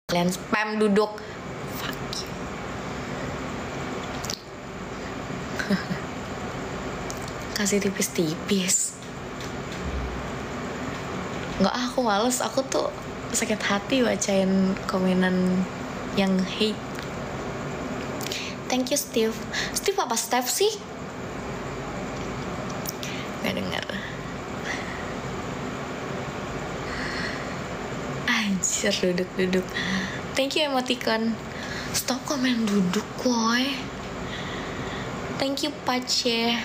kalian spam duduk. Fuck you. Kasih tipis-tipis. Nggak, aku males. Aku tuh sakit hati bacain komenan yang hate. Thank you Steve. Steve apa Steph sih? Gak denger. Anjir, duduk. Thank you emoticon. Stop komen duduk boy. Thank you Pace.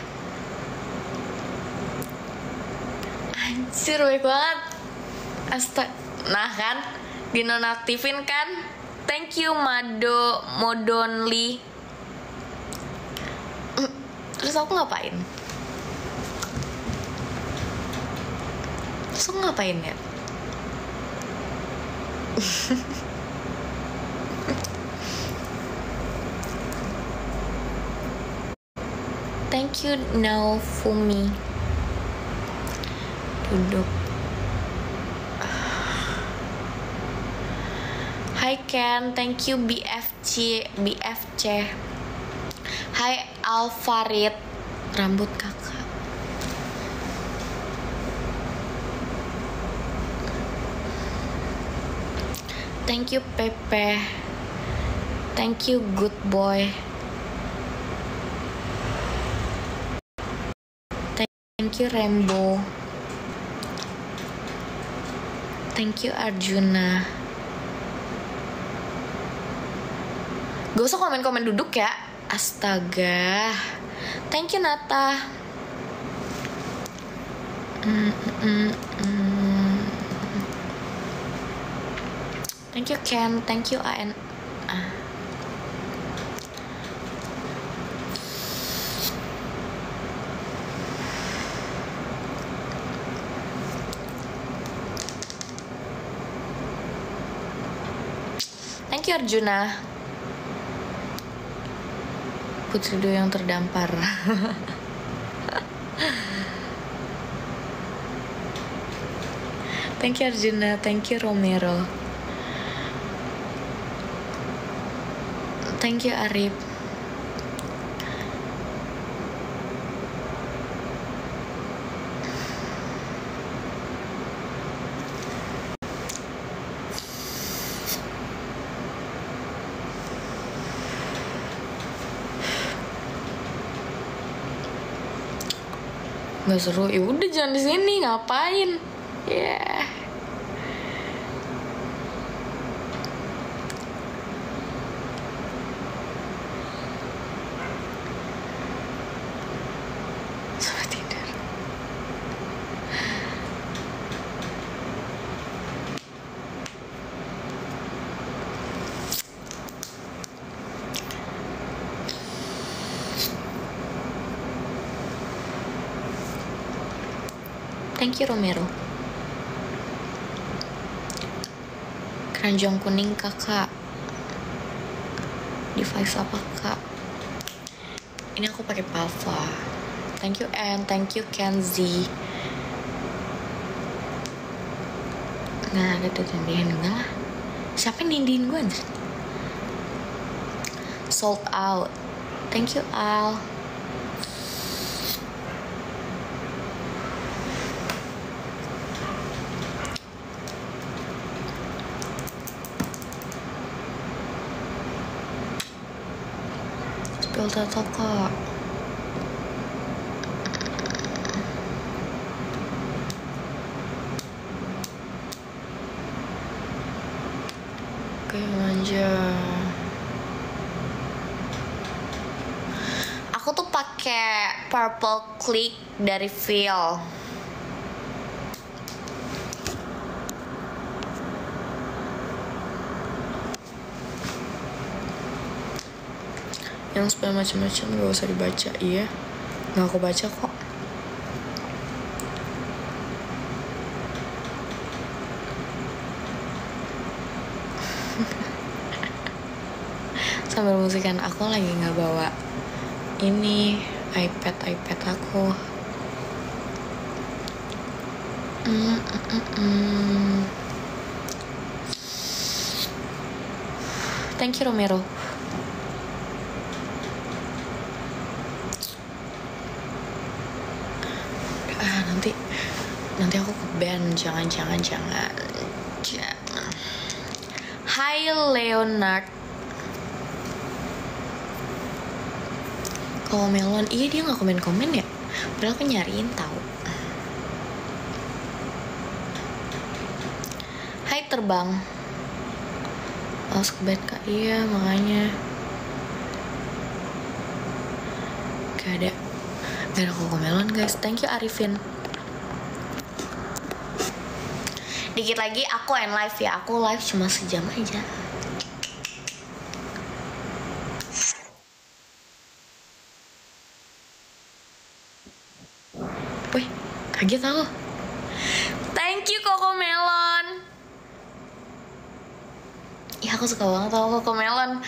Anjir, baik banget. Nah kan, dinonaktifin kan. Thank you Modonly. Terus aku ngapain? Ya? Thank you now Fumi. Duduk. Hi Ken, thank you BFC. Hai Alfarid, rambut kakak. Thank you Pepe. Thank you good boy. Thank you Rainbow. Thank you Arjuna. Gak usah komen-komen duduk ya. Astaga. Thank you Nata. Thank you Ken. Thank you AN. Thank you Arjuna. Putri Do yang terdampar. Thank you Arjuna. Thank you Romero. Thank you Arif. Nggak seru, ya udah jangan di sini, ngapain? Ya. Yeah. Sampai tidur. Thank you Romero. Keranjang kuning kakak. Device apa kak? Ini aku pakai Pava. Thank you Ann. Thank you Kenzie. Nggak ada tuh tindihin enggak. Siapa yang nindihin gue anjir? Sold out. Thank you Al. Spill tato kak. Oke manja. Aku tuh pakai purple click dari Feel. Yang spell macam-macam gak usah dibaca, iya. Gak aku baca kok. Sambil musikan, aku lagi nggak bawa ini iPad aku. Thank you Romero. Nanti aku ke band. Jangan. Hai Leonard. Kalau Melon, iya dia nggak komen ya. Padahal aku nyariin tahu. Hai Terbang. Masuk band kak, iya makanya. Gak ada Kokomelon guys. Thank you Arifin. Dikit lagi aku end live ya. Aku live cuma sejam aja. Wih, kaget aku. Thank you Kokomelon. Ya aku suka banget tau Kokomelon.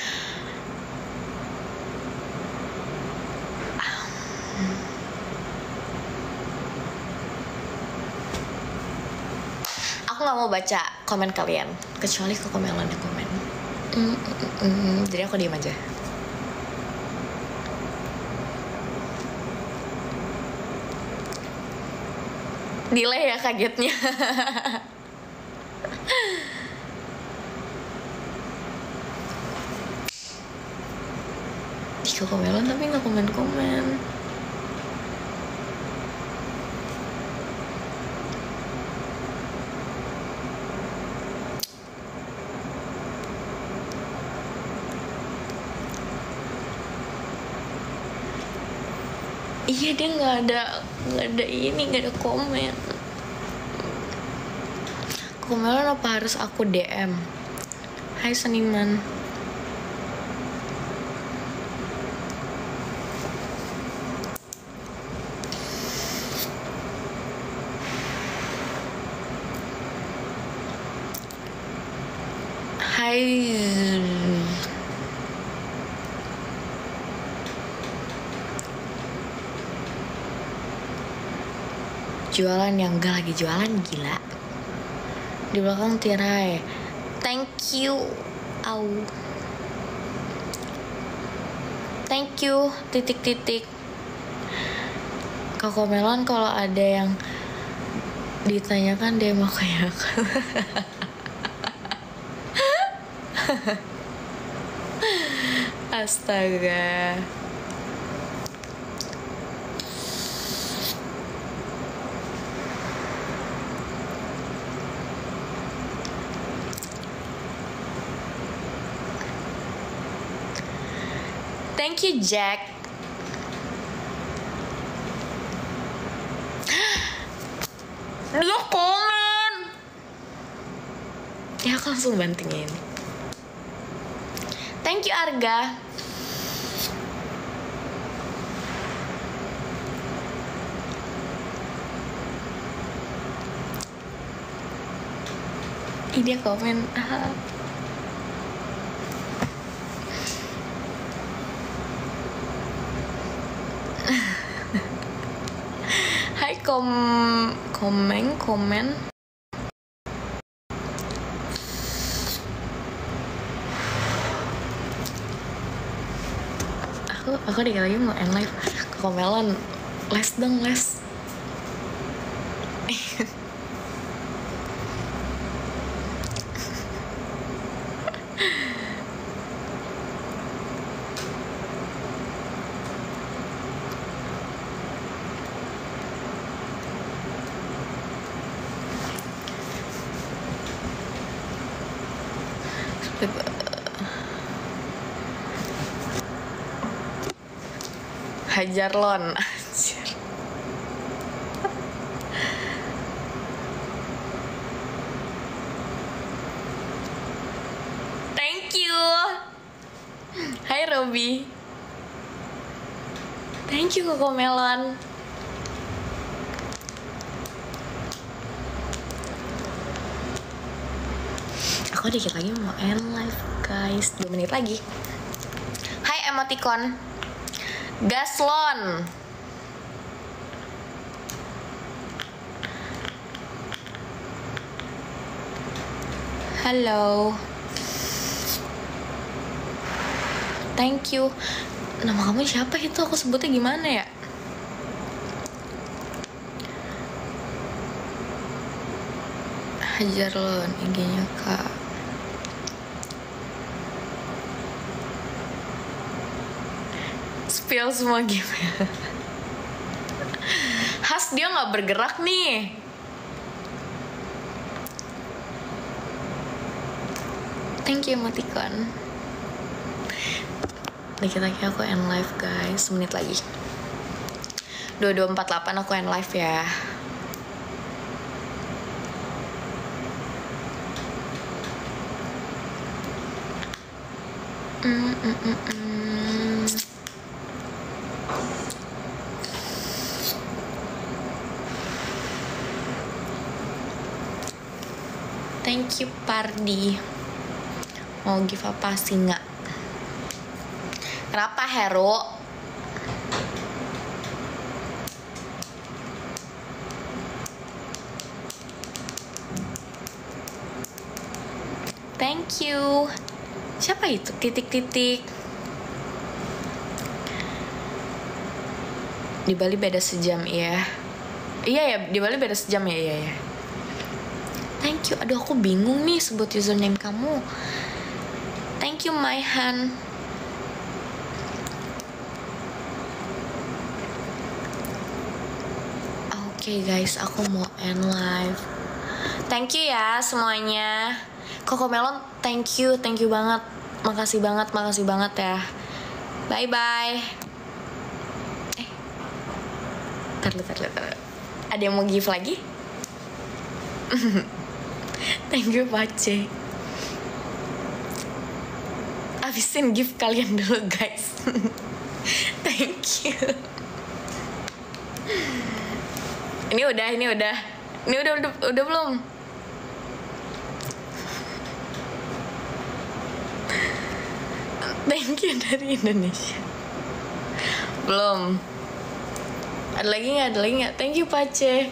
Aku gak mau baca komen kalian kecuali Kokomelon yang komen. Jadi aku diam aja. Delay ya kagetnya. Di Kokomelon tapi gak komen-komen. Iya dia nggak ada komen. Komelan apa harus aku DM? Hai seniman. Hai. Jualan yang enggak lagi jualan, gila. Di belakang tirai. Thank you. Au. Thank you. Titik-titik. Kokomelon kalau ada yang ditanyakan dia mau kayak astaga. Thank you Jack. Dia komen. Ya aku langsung bantingin. Thank you Arga. Ih dia komen. Hai komen. Aku dikit lagi mau end live. Kokomelon, les dong les. Hajar lon. Anjir. Thank you. Hai Robi. Thank you Kokomelon. Aku dikit lagi mau end live guys. 2 menit lagi. Hai emoticon. Gaslon. Halo. Thank you. Nama kamu siapa itu? Aku sebutnya gimana ya? Hajar Lon, IG-nya Kak. Spill semua gimana? Has, dia nggak bergerak nih. Thank you emoticon. Dikit lagi aku end live guys, semenit lagi. 2248 aku end live ya. Thank you Pardi. Mau give apa sih nggak? Kenapa Hero? Thank you. Siapa itu? Titik-titik. Di Bali beda sejam ya. Iya ya, di Bali beda sejam ya, iya. Thank you. Aduh, aku bingung nih sebut username kamu. Thank you Maihan. Oke guys, aku mau end live. Thank you ya semuanya. Cocomelon, thank you banget. Makasih banget ya. Bye bye. Tar. Ada yang mau give lagi? Thank you Pace. Abisin gift kalian dulu guys. Thank you. Ini udah belum? Thank you dari Indonesia. Belum. Ada lagi nggak? Thank you Pace.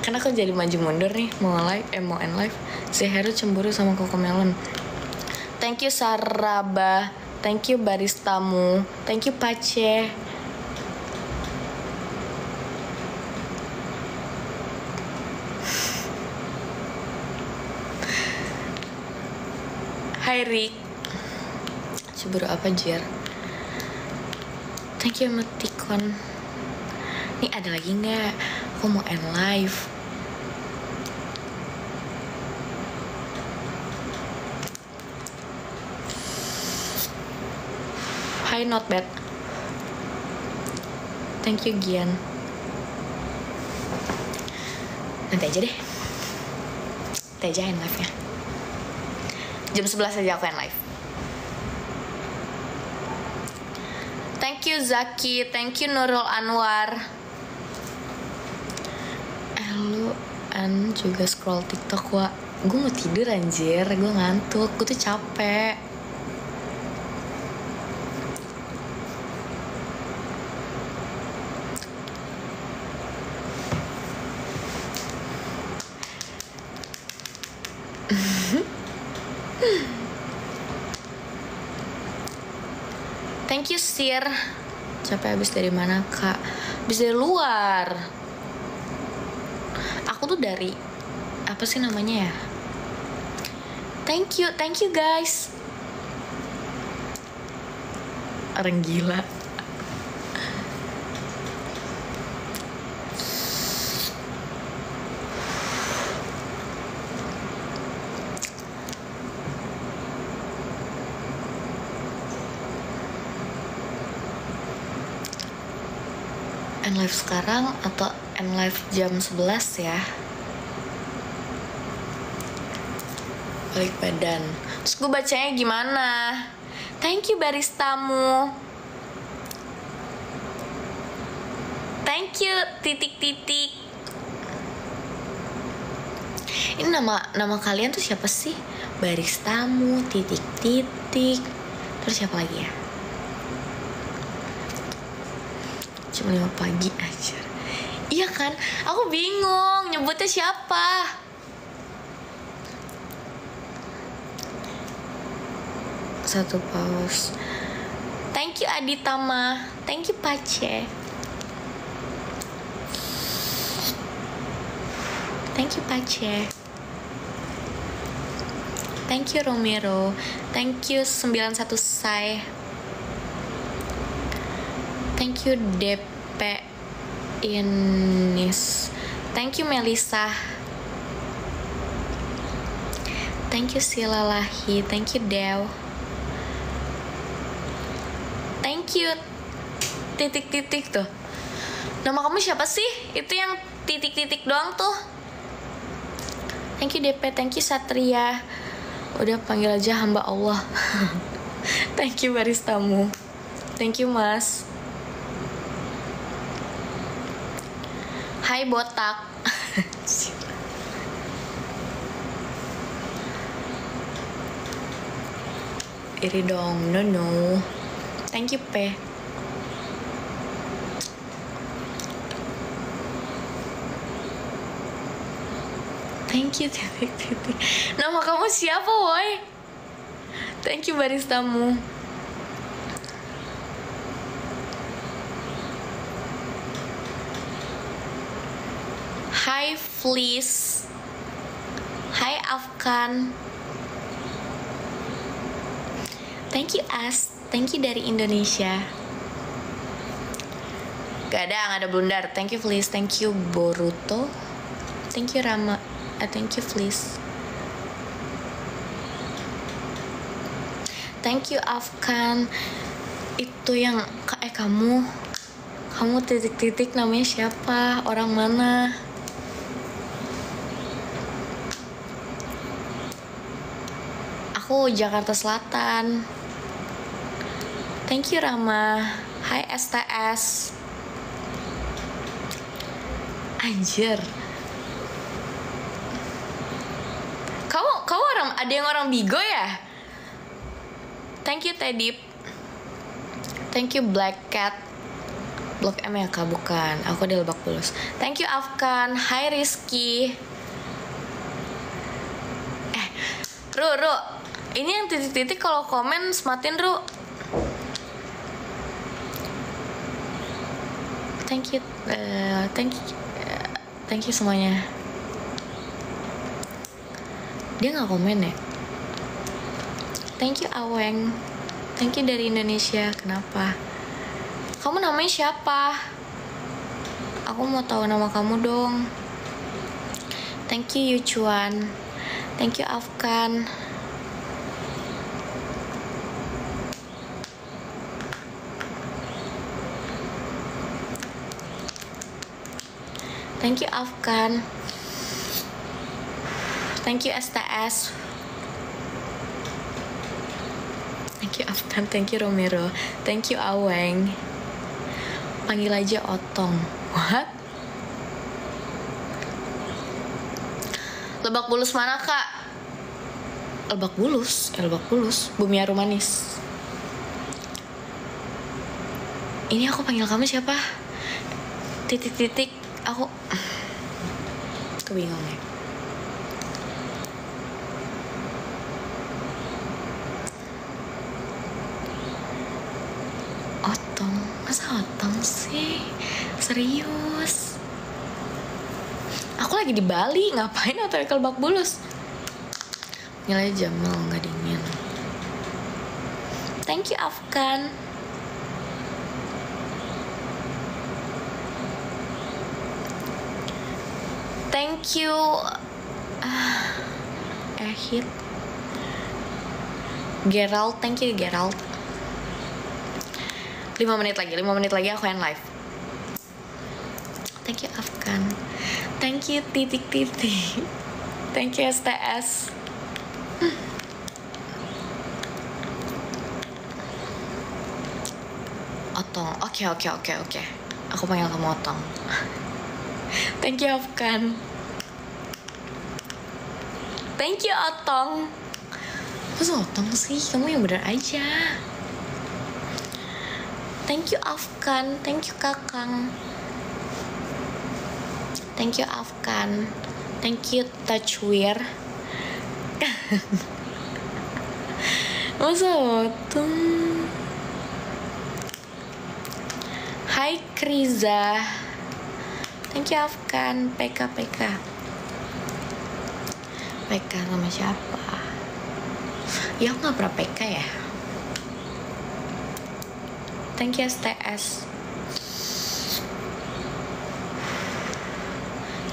Karena aku jadi maju mundur nih, mau end live. Si Heru cemburu sama Cocomelon. Thank you Saraba. Thank you baristamu. Thank you Pace. Hai Rick. Cemburu apa Jer? Thank you emoticon. Nih ada lagi nggak? Aku mau end live. Hi not bad. Thank you Gian. Nanti aja deh. Nanti aja end live nya. Jam 11 aja aku end live. Thank you Zaki. Thank you Nurul Anwar. Lu juga scroll TikTok wa. Gue mau tidur anjir. Gue ngantuk. Gue tuh capek. Thank you Sir. Capek habis dari mana Kak? Habis dari luar. Aku tuh dari apa sih namanya ya? Thank you guys. Orang gila. End live sekarang atau end live jam 11 ya? Balik badan. Terus gue bacanya gimana? Thank you baristamu. Thank you titik-titik. Ini nama kalian tuh siapa sih? Baristamu, titik-titik. Terus siapa lagi ya? Cuma 5 pagi aja. Iya kan? Aku bingung nyebutnya siapa. 1 paus. Thank you Aditama. Thank you Pace. Thank you Pace. Thank you Romero. Thank you 91 Sai. Thank you DP Inis. Thank you Melisa. Thank you Silalahi. Thank you Dew. Thank you titik-titik tuh. Nama kamu siapa sih? Itu yang titik-titik doang tuh. Thank you DP. Thank you Satria. Udah panggil aja hamba Allah. Thank you baristamu. Thank you Mas. Hai botak. Iri dong, no. Thank you P. Thank you titik-titik. Nama kamu siapa woi? Thank you baristamu. Hai Fleece. Hai Afkan. Thank you As. Thank you dari Indonesia. Gak ada blunder. Thank you Fleece. Thank you Boruto. Thank you Rama. Thank you Fleece. Thank you Afkan. Itu yang kamu titik-titik namanya siapa? Orang mana? Aku Jakarta Selatan. Thank you Rama. Hai STS. Anjir. Kau orang, ada yang orang Bigo ya? Thank you Tedip. Thank you Black Cat. Blok M ya kak? Bukan, aku di Lebak Bulus. Thank you Afkan. Hai Rizky. Ru, ini yang titik-titik kalau komen sematin Ru. Thank you, thank you semuanya. Dia nggak komen ya? Thank you Aweng. Thank you dari Indonesia. Kenapa? Kamu namanya siapa? Aku mau tahu nama kamu dong. Thank you Yuchuan. Thank you Afkan. Thank you Afkan. Thank you STS. Thank you Afkan. Thank you Romero. Thank you Aweng. Panggil aja Otong. What? Lebak Bulus mana kak? Lebak Bulus. Lebak Bulus. Bumi Harum Manis. Ini aku panggil kamu siapa? Titik-titik. Aku bingung ya. Otong, masa Otong sih? Serius? Aku lagi di Bali, ngapain atau ke Lebak Bulus? Nyalain Jamal, nggak dingin. Thank you Afkan. Thank you Ehit Gerald. Thank you Gerald. 5 menit lagi aku yang live. Thank you Afkan. Thank you titik-titik. Thank you STS. Otong. Oke. Aku panggil kamu Otong. Thank you Afkan. Thank you Otong. Terus Otong sih, kamu yang bener aja. Thank you Afkan. Thank you Kakang. Thank you Afkan. Thank you Touchwear. Masa otong. Hai Kriza. Thank you Afkan. PK sama siapa? Ya aku gak pernah PK ya. Thank you STS.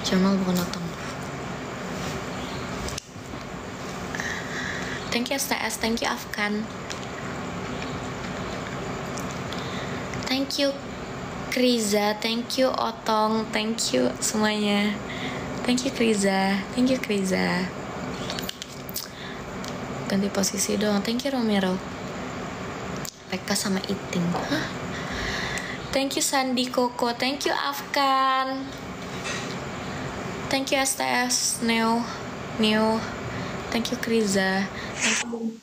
Jamal bukan otong. Thank you STS. Thank you Afkan. Thank you Kriza. Thank you Otong. Thank you semuanya. Thank you Kriza. Thank you Kriza. Ganti posisi dong. Thank you Romero. PK sama Iting. Hah? Thank you Sandi Koko. Thank you Afkan. Thank you STS Neo. Thank you Kriza. Thank you.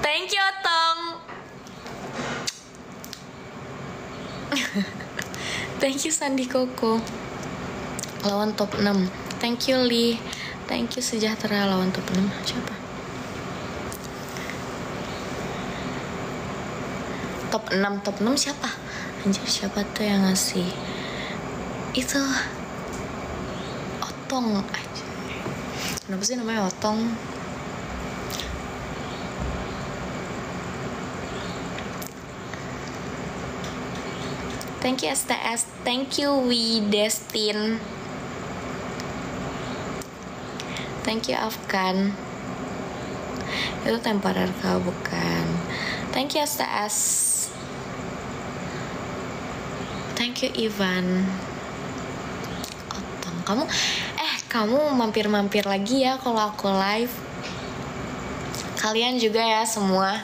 Thank you Otong. Thank you Sandi Koko. Lawan top 6. Thank you Lee. Thank you Sejahtera. Lawan top 6 siapa? Top 6 siapa? Anjir, siapa tuh yang ngasih? Itu Otong aja. Kenapa sih namanya Otong? Thank you STS. Thank you Widestin. Thank you Afkan. Itu temporer kau bukan? Thank you STS. Thank you Ivan. Otong. Kamu mampir-mampir lagi ya kalau aku live. Kalian juga ya semua.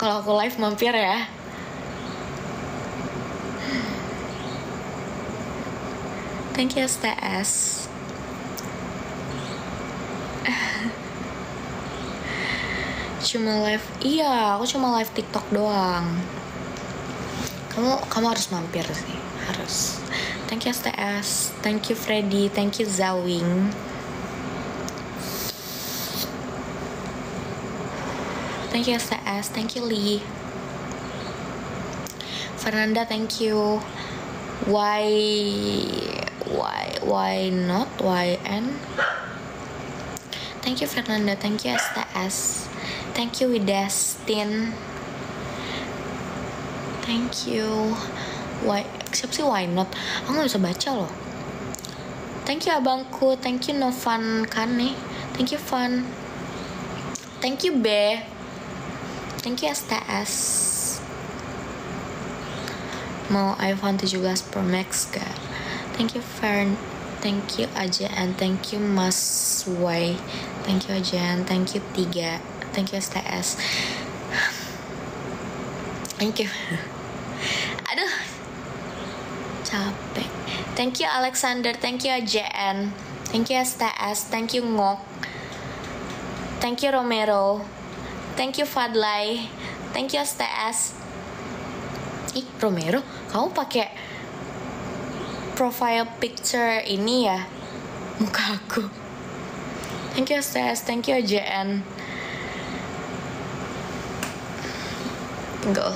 Kalau aku live mampir ya. Thank you STS. Cuma live. Iya, aku cuma live TikTok doang. Kamu harus mampir sih, harus. Thank you STS. Thank you Freddy. Thank you Zawing. Thank you STS. Thank you Lee. Fernanda, thank you. Why not? YN. Thank you Fernanda. Thank you STS. Thank you Widestin. Thank you. Siapa sih why not? Aku gak bisa baca loh. Thank you abangku. Thank you Novan Kane. Thank you Fun. Thank you B. Thank you STS. Mau iPhone 17 Pro Max gak? Thank you Fern. Thank you Ajaan. Thank you Mas Y. Thank you Ajaan. Thank you 3. Thank you STS. Thank you. Aduh, capek. Thank you Alexander. Thank you AJN. Thank you STS. Thank you Ngok. Thank you Romero. Thank you Fadlai. Thank you STS. Ih Romero, kamu pakai profile picture ini ya, muka aku. Thank you STS. Thank you AJN. Go.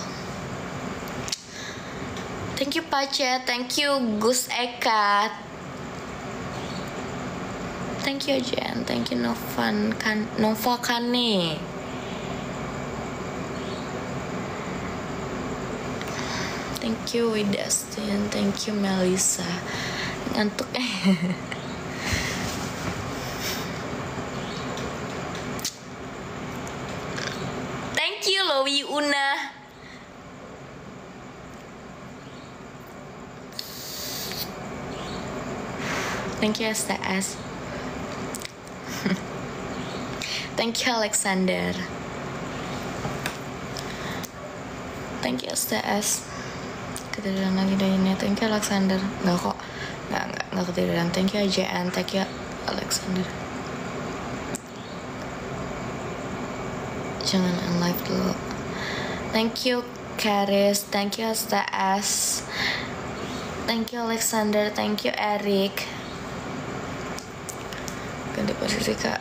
Thank you Pace. Thank you Gus Eka. Thank you Jen. Thank you Nova Kane. Thank you Widestin. Thank you Melissa. Ngantuk Thank you Lowi Una. Thank you STS. Thank you Alexander. Thank you STS. Ketiduran lagi dari ini. Thank you Alexander. Nggak kok. Nggak ketiduran. Thank you AJN. Thank you Alexander. Jangan unlive dulu. Thank you Karis. Thank you STS. Thank you Alexander. Thank you Eric. Ganti posisi kak.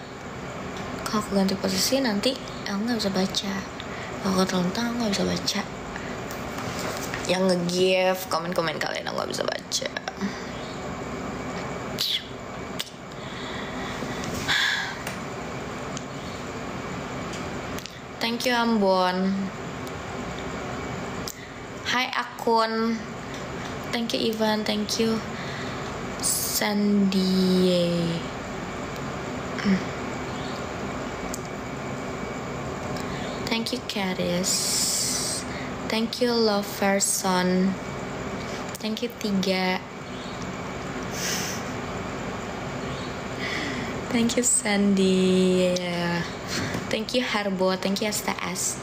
Kalau aku ganti posisi nanti aku nggak bisa baca. Kalau aku terlentang aku nggak bisa baca. Yang nge-give komen-komen kalian aku nggak bisa baca. Thank you Ambon. Hai akun. Thank you Ivan. Thank you Sandy. Thank you Caris. Thank you Loverson. Thank you Tiga. Thank you Sandy. Thank you Harbo. Thank you STS.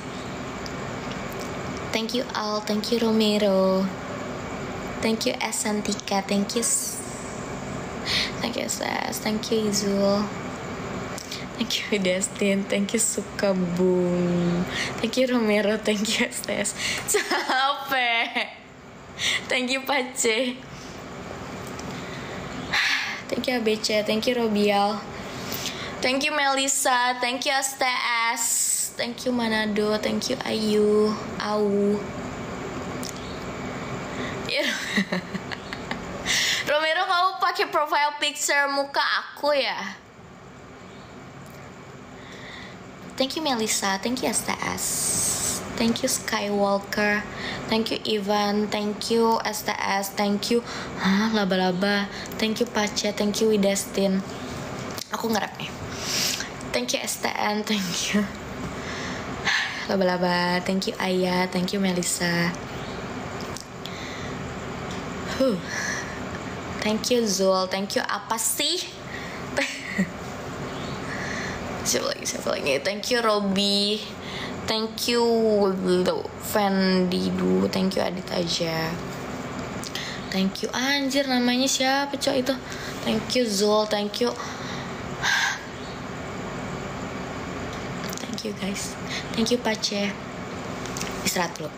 Thank you Al. Thank you Romero. Thank you Esantika. Thank you STS. Thank you Izul. Thank you Destin. Thank you Sukabung. Thank you Romero. Thank you STS. Capek. Thank you Pace. Thank you ABC. Thank you Robial. Thank you Melissa. Thank you STS. Thank you Manado. Thank you Ayu. Au. Romero, kamu pakai profile picture muka aku ya? Thank you Melissa. Thank you STS. Thank you Skywalker. Thank you Ivan. Thank you STS. Thank you Laba-laba. Thank you Pace. Thank you Widestin. Aku nge-rap nih. Thank you STN. Thank you Laba-laba. Thank you Ayah. Thank you Melissa. Thank you Zul. Thank you apa sih? Siapa lagi? Thank you Robby. Thank you Vendidu. Thank you Adit aja. Thank you anjir, namanya siapa cowok itu? Thank you Zul. Thank you. Thank you guys. Thank you Pace. Istirahat dulu.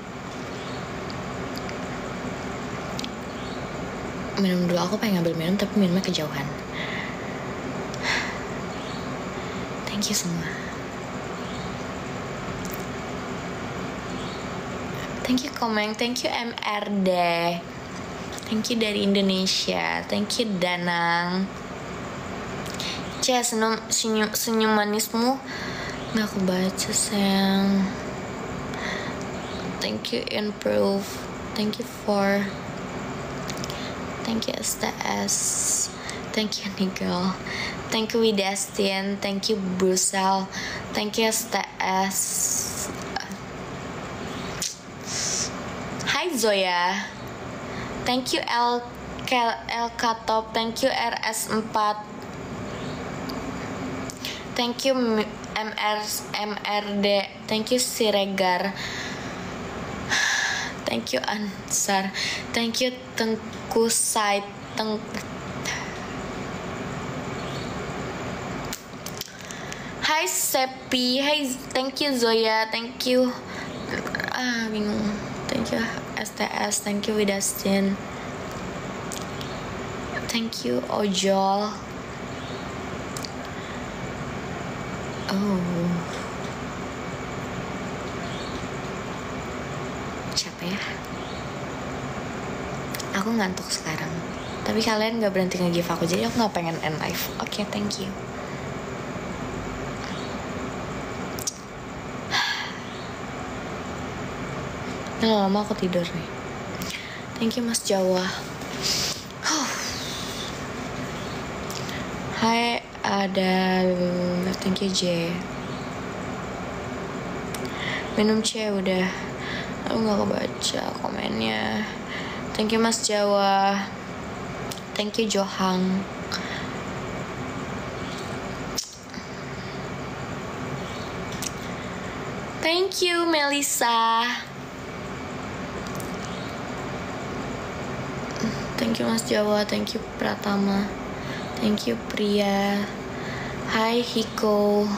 Minum dulu. Aku pengen ngambil minum tapi minumnya kejauhan. Thank you semua. Thank you Komeng. Thank you MRD. Thank you dari Indonesia. Thank you Danang. Senyum manismu nggak aku baca sayang. Thank you Improve. Thank you for. Thank you STS. Thank you Nigel. Thank you Widestin. Thank you Brussel. Thank you STS. Hai Zoya. Thank you LK Top. Thank you RS4. Thank you MRD. Thank you Siregar. Thank you Ansar. Thank you Tengku Said. Hai Sepi. Hai. Thank you Zoya. Thank you. Bingung. Thank you STS. Thank you Widastin. Thank you Ojol. Capek ya. Aku ngantuk sekarang. Tapi kalian gak berhenti nge-give aku, jadi aku gak pengen end live. Oke, thank you. Ini lama aku tidur nih. Thank you Mas Jawa. Hai, ada. Thank you J. Minum C udah. Aku gak kebaca komennya. Thank you Mas Jawa. Thank you Johang. Thank you Melissa. Thank you Mas Jawa. Thank you Pratama. Thank you Priya. Hai Hiko.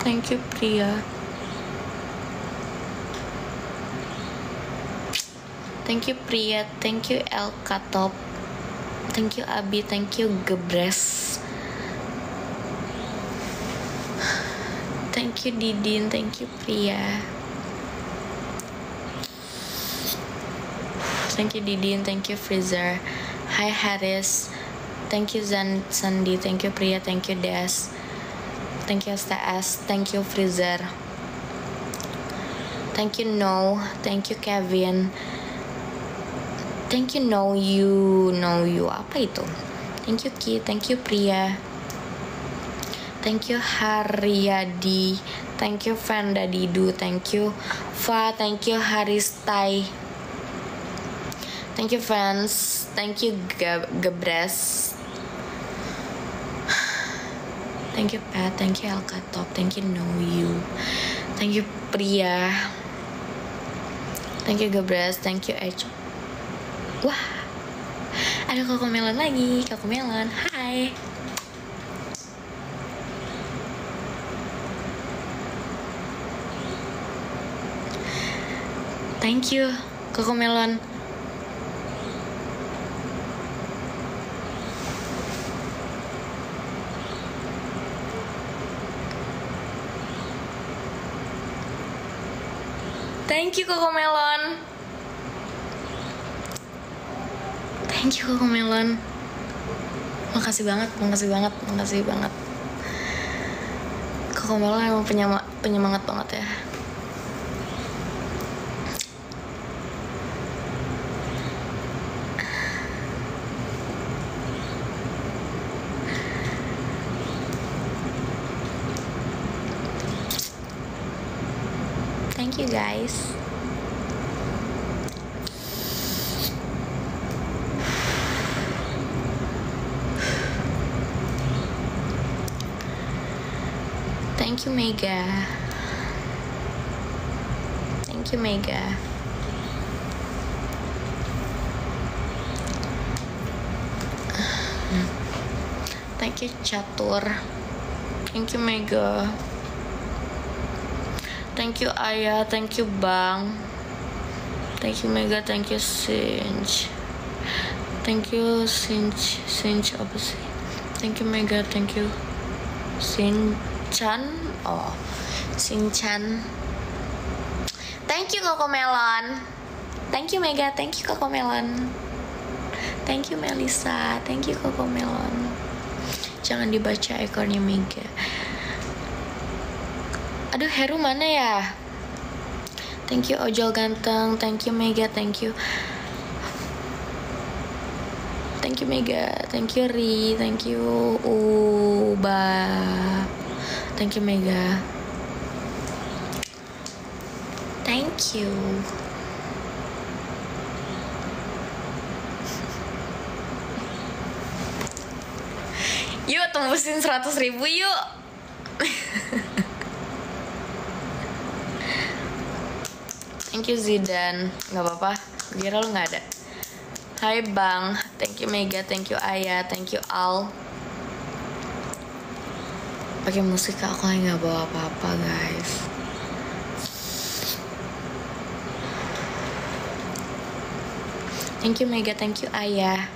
Thank you Priya. Thank you Priya, thank you Elka Top, thank you Abi, thank you Gebres, thank you Didin, thank you Priya, thank you Didin, thank you Freezer, hi Haris, thank you Sandi, thank you Priya, thank you Des, thank you STS, thank you Freezer, thank you No, thank you Kevin, thank you know you apa itu, thank you Ki, thank you Priya, thank you Haryadi, thank you Vanda Didu, thank you Fa, thank you Haristai, thank you fans, thank you Gebres, thank you Pat, thank you Elka Top, thank you know you, thank you Priya, thank you Gebres, thank you H. Wah, ada Kokomelon lagi, Kokomelon, hai. Thank you, Kokomelon. Thank you, Kokomelon. Thank you Kokomelon. Makasih banget. Kokomelon emang penyemangat banget ya. Thank you guys. Thank you Mega. Thank you Mega. Thank you Catur. Thank you Mega. Thank you Ayah. Thank you Bang. Thank you Mega. Thank you Sinch. Thank you Sinch apa sih? Thank you Mega. Thank you Sinchan. Oh, Sinchan. Thank you Kokomelon. Thank you Mega. Thank you Kokomelon. Thank you Melisa. Thank you Kokomelon. Jangan dibaca ekornya Mega. Aduh, Heru mana ya? Thank you Ojol ganteng. Thank you Mega. Thank you. Thank you Mega. Thank you Ri. Thank you Uba. Thank you Mega. Thank you. Yuk tembusin 100.000 yuk. Thank you Zidan. Gak apa-apa, kira lu gak ada. Hai Bang. Thank you Mega. Thank you Ayah. Thank you Al. Pakai musik aku nggak bawa apa-apa guys. Thank you Mega. Thank you Ayah.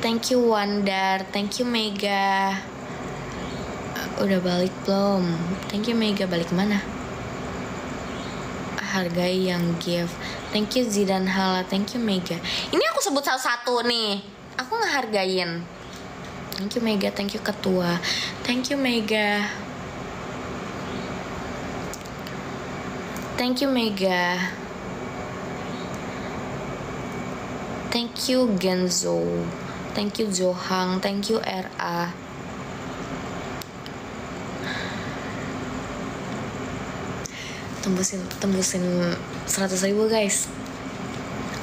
Thank you Wandar. Thank you Mega. Udah balik belum? Thank you Mega. Balik mana? Hargai yang give. Thank you Zidan Hala. Thank you Mega. Ini aku sebut satu-satu nih. Aku ngehargain. Thank you Mega. Thank you Ketua. Thank you Mega. Thank you Mega. Thank you Genzo. Thank you Zohang. Thank you RA. Tembusin 100.000 guys.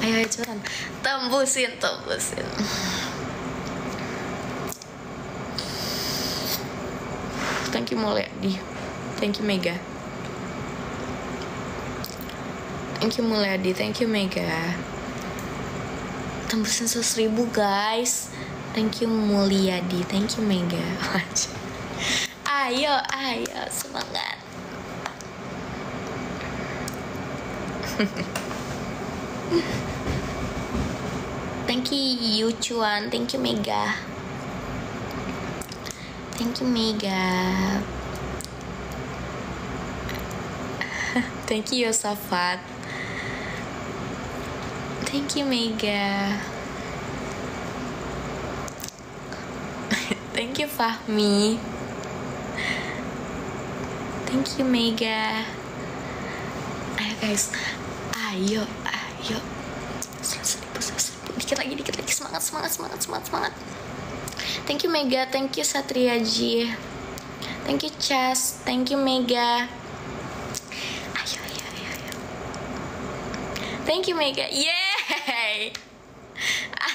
Ayo cepetan. Tembusin. Thank you Mulyadi. Thank you Mega. Thank you Mulyadi. Thank you Mega. Tembusin 100.000 guys. Thank you Mulyadi. Thank you Mega. Ayo semangat. Thank you Yuchuan. Thank you Mega. Thank you Mega. Thank you Yosafat. Thank you Mega. Thank you Fahmi. Thank you Mega. Ayo guys, ayo. Dikit lagi, semangat. Thank you Mega, thank you Satriaji, thank you Chas, thank you Mega. Ayo. Thank you Mega, yay.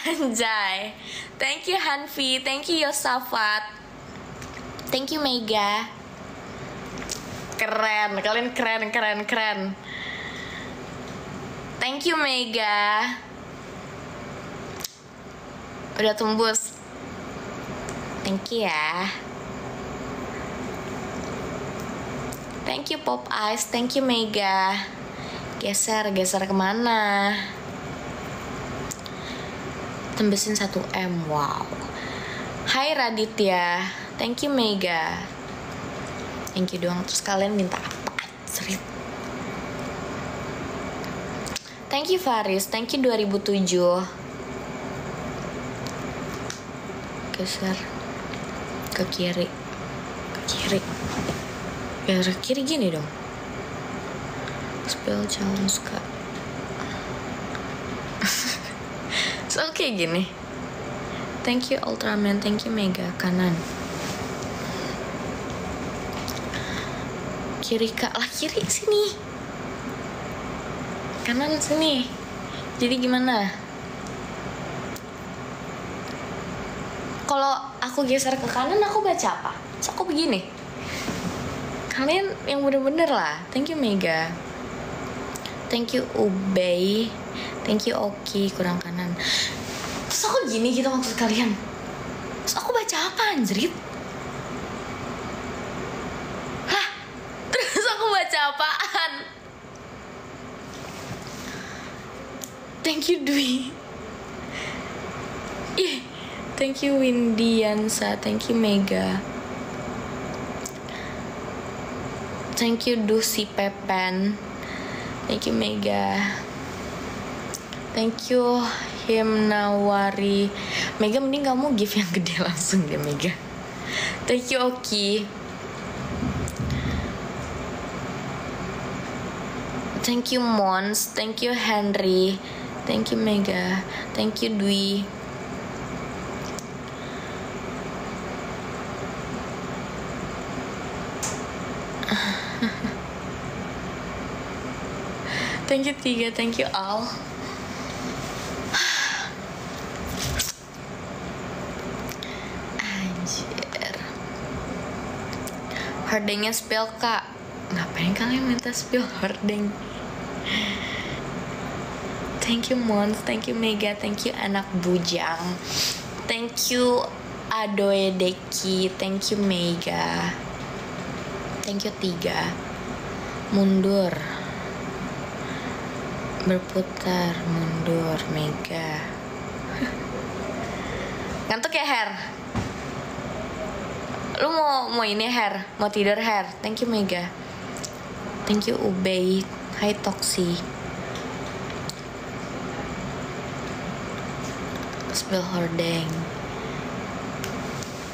Anjay. Thank you Hanfi, thank you Yosafat, thank you Mega. Keren, kalian keren. Thank you Mega. Udah tembus. Thank you ya. Thank you Pop Ice, thank you Mega. Geser kemana? Tembusin 1M, wow. Hai Raditya, thank you Mega. Thank you doang, terus kalian minta apa? Serit. Thank you Faris, thank you 2007. Geser ke kiri. Geser ke kiri gini dong. Spell jangan suka. So okay gini. Thank you Ultraman, thank you Mega. Kanan. Kiri kak lah, kiri sini. Kanan sini. Jadi gimana? Kalau aku geser ke kanan aku baca apa? So aku begini. Kalian yang bener-bener lah. Thank you Mega. Thank you Ubay. Thank you Oki, kurang kanan. Terus aku gini gitu maksud kalian. Terus aku baca apa anjrit? Hah? Terus aku baca apaan? Thank you Dwi. Ih, thank you Windiansa. Thank you Mega. Thank you Dusi Pepen. Thank you Mega. Thank you Himnawari. Mega mending kamu give yang gede langsung deh Mega. Thank you Oki. Thank you Mons. Thank you Henry. Thank you Mega. Thank you Dwi. Thank you Tiga. Thank you Al. Anjir. Hordengnya spill kak. Ngapain kalian minta spill hordeng? Thank you Mons. Thank you Mega. Thank you anak bujang. Thank you Adoedeki. Thank you Mega. Thank you Tiga. Mundur. Berputar, mundur, Mega. Ngantuk ya Her? Lu mau ini Her? Mau tidur Her? Thank you Mega. Thank you Ubay. Hai Toksi. Spill hordeng.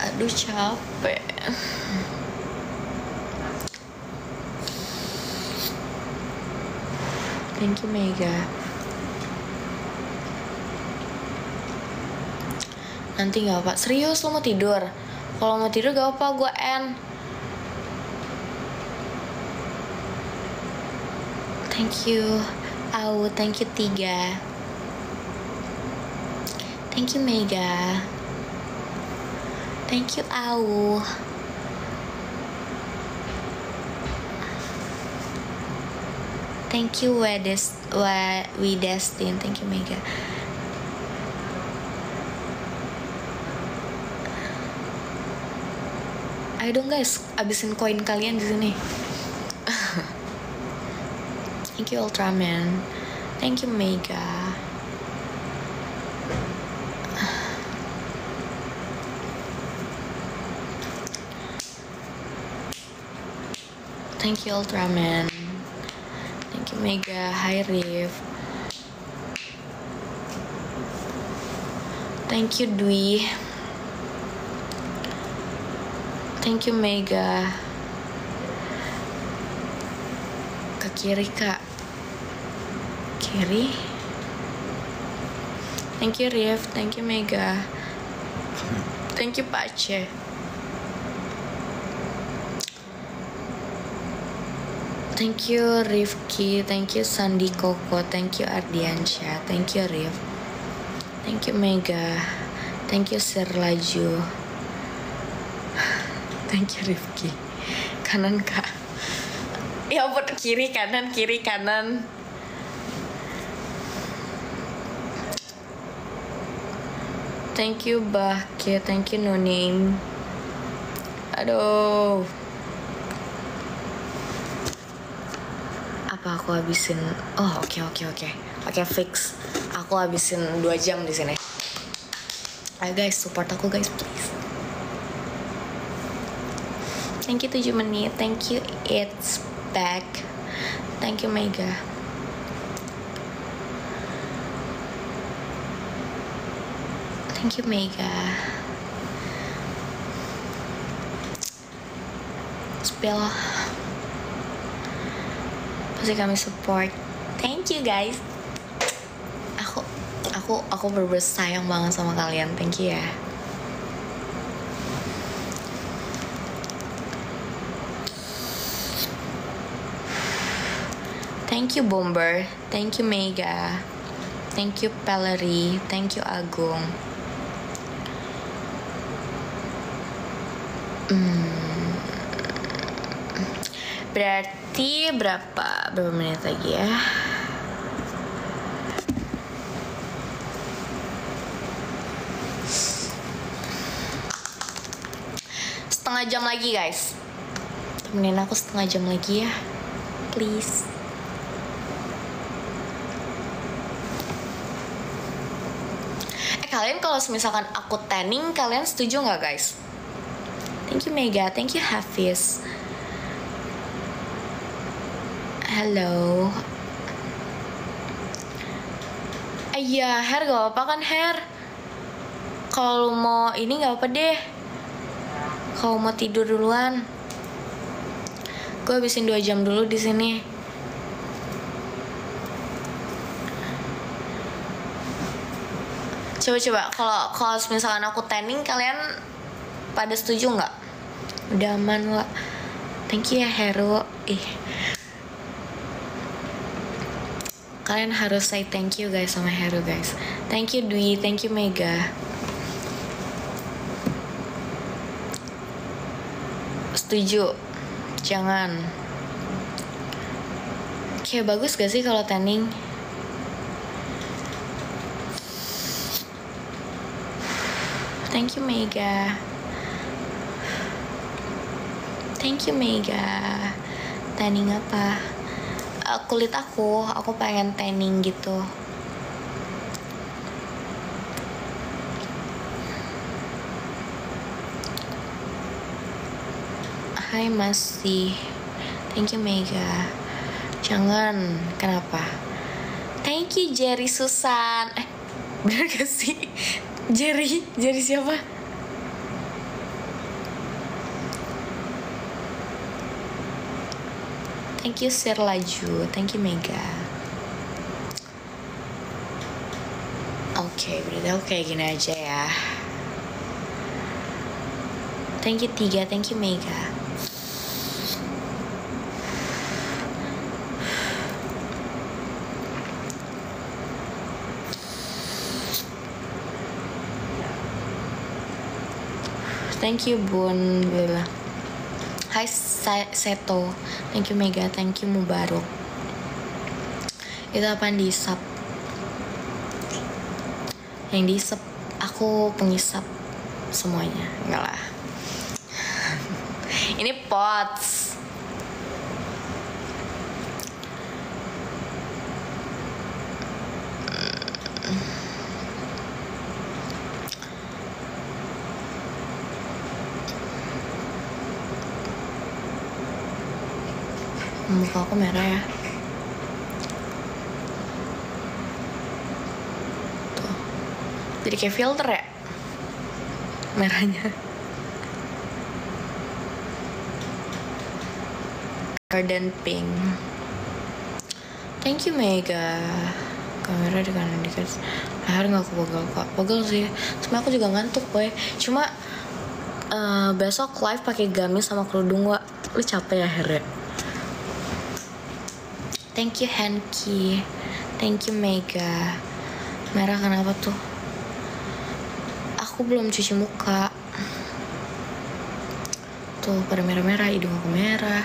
Aduh capek. Thank you Mega. Nanti gak apa. Serius lo mau tidur? Kalau mau tidur gak apa, gue end. Thank you Au. Thank you Tiga. Thank you Mega. Thank you Au. Thank you Widestin. Thank you Mega. Ayo dong guys, abisin koin kalian di sini. Thank you Ultraman. Thank you Mega. Thank you Ultraman. Thank you Mega. Hi Rif. Thank you Dwi. Thank you Mega. Ke kiri kak. Kiri. Thank you Rif. Thank you Mega. Thank you Pace. Thank you Rifki. Thank you Sandi Koko. Thank you Ardiansyah. Thank you Rif. Thank you Mega. Thank you Sir Laju. Thank you Rifki. Kanan kak. Ya ampun, kiri kanan kiri kanan. Thank you Bahke. Thank you No Name. Aduh. Apa aku habisin? Oh oke fix. Aku habisin 2 jam di sini. Ayo guys, support aku guys please. Thank you 7 menit. Thank you It's Back. Thank you Mega. Thank you Mega. Spill. Pasti kami support. Thank you guys. Aku bener-bener sayang banget sama kalian. Thank you ya. Thank you Bomber. Thank you Mega. Thank you Pellery. Thank you Agung. Berarti berapa menit lagi ya? Setengah jam lagi guys. Temenin aku setengah jam lagi ya, please. Kalian kalau misalkan aku tanning, kalian setuju nggak guys? Thank you Mega. Thank you Hafiz. Halo. Iya, Her gak apa-apa kan Her? Kalau mau ini gak apa deh. Kalau mau tidur duluan, gue habisin 2 jam dulu di sini. Coba kalau misalkan aku tanning, kalian pada setuju nggak? Udah aman lah. Thank you ya Heru. Kalian harus say thank you guys sama Heru guys. Thank you Dwi, thank you Mega. Setuju? Jangan. Kayak bagus gak sih kalau tanning? Thank you Mega. Thank you Mega. Tanning apa? Kulit aku pengen tanning gitu. Hai Masi. Thank you Mega. Jangan, kenapa? Thank you Jerry Susan. Bener gak sih? Jerry siapa? Thank you Sir Laju. Thank you Mega. Oke, berarti aku kayak gini aja ya. Thank you 3. Thank you Mega. Thank you Bun. Hai Seto. Thank you Mega. Thank you Mubarok. Itu apaan diisap? Yang diisap aku pengisap semuanya. Enggak lah. Ini pots. Muka aku merah ya. Tuh. Jadi kayak filter ya merahnya. Garden pink. Thank you Mega. Kamera di kanan dikit. Leher gak aku pegel kok. Pegel sih. Sebenernya aku juga ngantuk boy. Cuma besok live pakai gamis sama kerudung gak. Lu capek ya Her ya. Thank you Hanky. Thank you Mega. Merah kenapa tuh? Aku belum cuci muka. Tuh pada merah-merah. Hidung aku merah.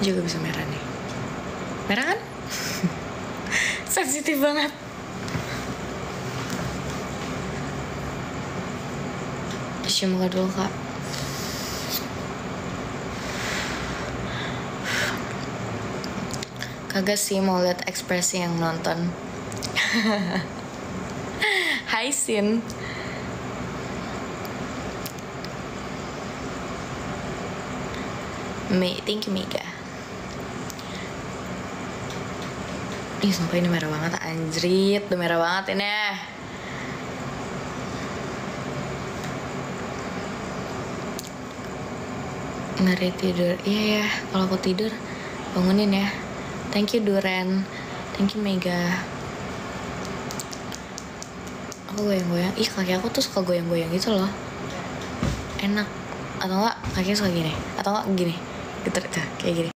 Juga bisa merah nih. Merah kan? Sensitif banget. Cuci muka dulu kak. Kagak sih, mau lihat ekspresi yang nonton. Hai Sin. Thank you Mega. Ih sumpah ini merah banget anjrit. Udah merah banget ini. Ngeri tidur. Iya ya, kalau aku tidur bangunin ya. Thank you Duren. Thank you Mega. Aku goyang-goyang. Ih kaki aku tuh suka goyang-goyang gitu loh. Enak. Atau enggak kakinya suka gini. Atau enggak gini. Gitu kayak gini.